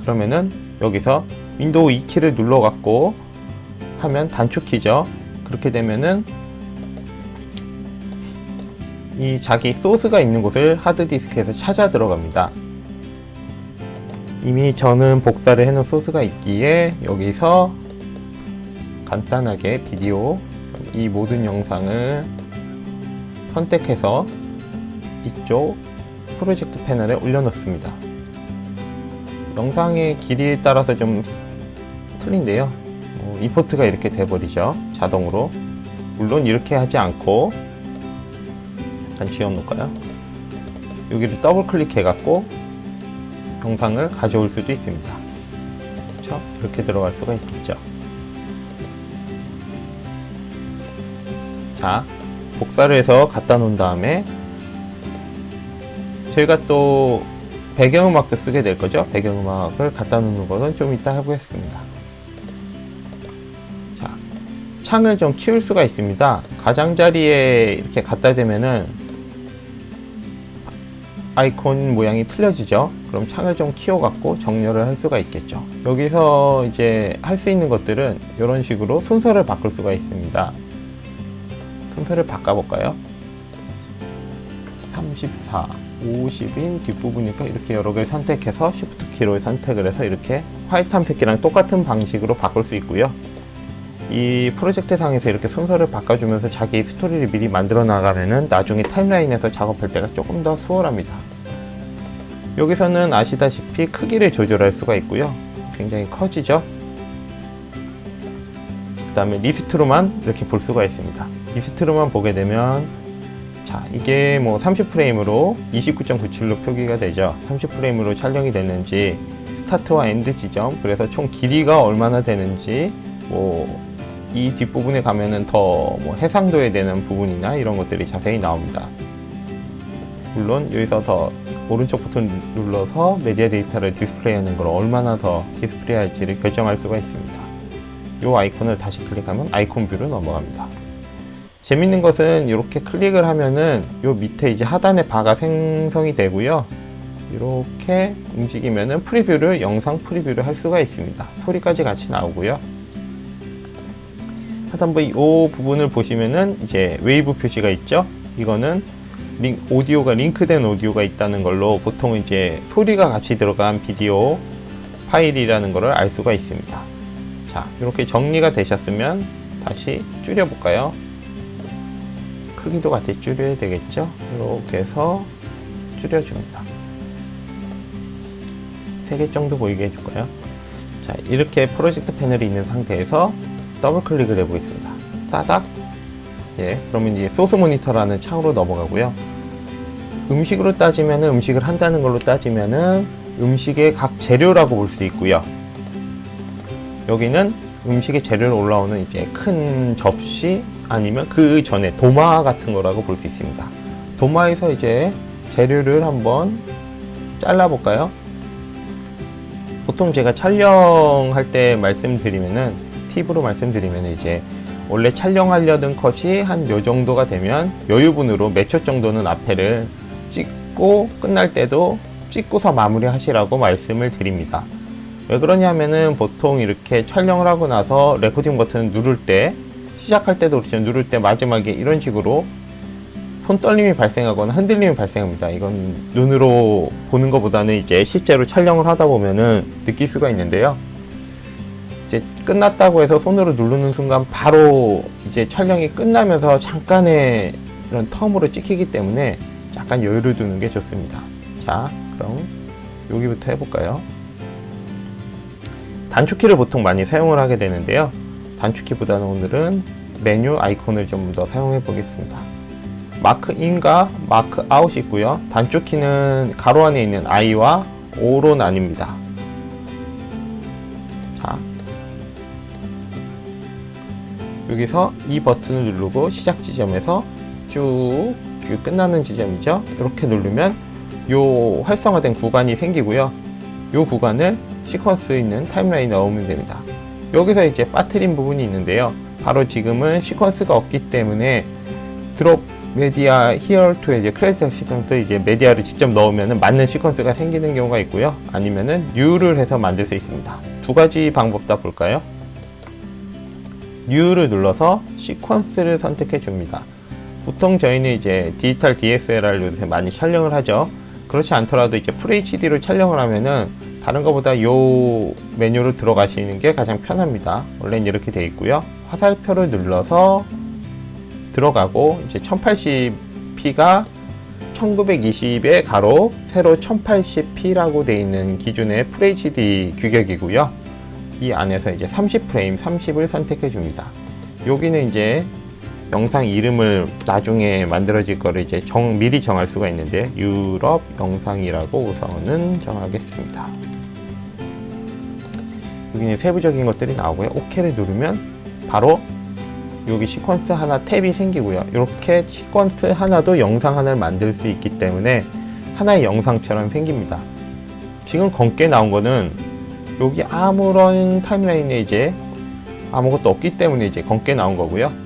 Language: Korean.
그러면은 여기서 윈도우 2키를 눌러 갖고 하면 단축키죠. 그렇게 되면은 이 자기 소스가 있는 곳을 하드디스크에서 찾아 들어갑니다. 이미 저는 복사를 해놓은 소스가 있기에 여기서 간단하게 비디오 이 모든 영상을 선택해서 이쪽 프로젝트 패널에 올려놓습니다. 영상의 길이에 따라서 좀 틀린데요. 임포트가 이렇게 돼버리죠. 자동으로. 물론 이렇게 하지 않고 잠깐 지워놓을까요? 여기를 더블 클릭해 갖고 영상을 가져올 수도 있습니다. 그렇죠? 이렇게 들어갈 수가 있겠죠. 자, 복사를 해서 갖다 놓은 다음에 저희가 또 배경음악도 쓰게 될 거죠. 배경음악을 갖다 놓는 것은 좀 이따 해보겠습니다. 자, 창을 좀 키울 수가 있습니다. 가장자리에 이렇게 갖다 대면은 아이콘 모양이 틀려지죠. 그럼 창을 좀 키워 갖고 정렬을 할 수가 있겠죠. 여기서 이제 할 수 있는 것들은 이런 식으로 순서를 바꿀 수가 있습니다. 순서를 바꿔볼까요? 34, 50인 뒷부분이니까 이렇게 여러 개를 선택해서 Shift 키로 선택을 해서 이렇게 화이트 탐색기랑 똑같은 방식으로 바꿀 수 있고요. 이 프로젝트 상에서 이렇게 순서를 바꿔주면서 자기 스토리를 미리 만들어 나가면은 나중에 타임라인에서 작업할 때가 조금 더 수월합니다. 여기서는 아시다시피 크기를 조절할 수가 있고요. 굉장히 커지죠. 그 다음에 리스트로만 이렇게 볼 수가 있습니다. 리스트로만 보게 되면 자, 이게 뭐 30프레임으로 29.97로 표기가 되죠. 30프레임으로 촬영이 됐는지 스타트와 엔드 지점, 그래서 총 길이가 얼마나 되는지 뭐 이 뒷부분에 가면은 더 뭐 해상도에 되는 부분이나 이런 것들이 자세히 나옵니다. 물론 여기서 더 오른쪽 버튼 눌러서 메디아 데이터를 디스플레이하는 걸 얼마나 더 디스플레이 할지를 결정할 수가 있습니다. 이 아이콘을 다시 클릭하면 아이콘 뷰로 넘어갑니다. 재밌는 것은 이렇게 클릭을 하면은 요 밑에 이제 하단에 바가 생성이 되고요. 이렇게 움직이면은 프리뷰를 영상 프리뷰를 할 수가 있습니다. 소리까지 같이 나오고요. 하단부 이 부분을 보시면은 이제 웨이브 표시가 있죠. 이거는 오디오가 링크된 오디오가 있다는 걸로 보통 이제 소리가 같이 들어간 비디오 파일이라는 것을 알 수가 있습니다. 자, 이렇게 정리가 되셨으면 다시 줄여 볼까요? 크기도 같이 줄여야 되겠죠. 이렇게 해서 줄여줍니다. 3개 정도 보이게 해줄까요? 자, 이렇게 프로젝트 패널이 있는 상태에서 더블 클릭을 해보겠습니다. 따닥. 예, 그러면 이제 소스 모니터라는 창으로 넘어가고요. 음식으로 따지면은 음식을 한다는 걸로 따지면은 음식의 각 재료라고 볼 수 있고요. 여기는 음식의 재료를 올라오는 이제 큰 접시 아니면 그 전에 도마 같은 거라고 볼 수 있습니다. 도마에서 이제 재료를 한번 잘라 볼까요? 보통 제가 촬영할 때 말씀드리면은 팁으로 말씀드리면 이제 원래 촬영하려던 컷이 한 요 정도가 되면 여유분으로 몇 초 정도는 앞에를 찍고 끝날 때도 찍고서 마무리 하시라고 말씀을 드립니다. 왜 그러냐면은 보통 이렇게 촬영을 하고 나서 레코딩 버튼을 누를 때 시작할 때도 그렇죠. 누를 때 마지막에 이런 식으로 손 떨림이 발생하거나 흔들림이 발생합니다. 이건 눈으로 보는 것보다는 이제 실제로 촬영을 하다 보면은 느낄 수가 있는데요. 이제 끝났다고 해서 손으로 누르는 순간 바로 이제 촬영이 끝나면서 잠깐의 이런 텀으로 찍히기 때문에 약간 여유를 두는 게 좋습니다. 자, 그럼 여기부터 해볼까요? 단축키를 보통 많이 사용을 하게 되는데요. 단축키보다는 오늘은 메뉴 아이콘을 좀 더 사용해 보겠습니다. 마크 인과 마크 아웃이 있고요. 단축키는 가로 안에 있는 I와 O로 나뉩니다. 자, 여기서 이 버튼을 누르고 시작 지점에서 쭉 끝나는 지점이죠. 이렇게 누르면 요 활성화된 구간이 생기고요. 요 구간을 시퀀스 있는 타임라인에 넣으면 됩니다. 여기서 이제 빠뜨린 부분이 있는데요. 바로 지금은 시퀀스가 없기 때문에 드롭 메디아 here to 이제 크레딧 시퀀스 이제 메디아를 직접 넣으면 맞는 시퀀스가 생기는 경우가 있고요. 아니면은 new를 해서 만들 수 있습니다. 두 가지 방법 다 볼까요? new를 눌러서 시퀀스를 선택해 줍니다. 보통 저희는 이제 디지털 DSLR로 많이 촬영을 하죠. 그렇지 않더라도 이제 FHD로 촬영을 하면은 다른 것보다 요 메뉴로 들어가시는 게 가장 편합니다. 원래는 이렇게 되어 있고요. 화살표를 눌러서 들어가고 이제 1080p가 1920의 가로 세로 1080p라고 되어 있는 기준의 FHD 규격이고요. 이 안에서 이제 30프레임 30을 선택해 줍니다. 여기는 이제 영상 이름을 나중에 만들어질 거를 이제 미리 정할 수가 있는데 유럽 영상이라고 우선은 정하겠습니다. 여기는 세부적인 것들이 나오고요. OK를 누르면 바로 여기 시퀀스 하나 탭이 생기고요. 이렇게 시퀀스 하나도 영상 하나를 만들 수 있기 때문에 하나의 영상처럼 생깁니다. 지금 검게 나온 거는 여기 아무런 타임라인에 이제 아무것도 없기 때문에 이제 검게 나온 거고요.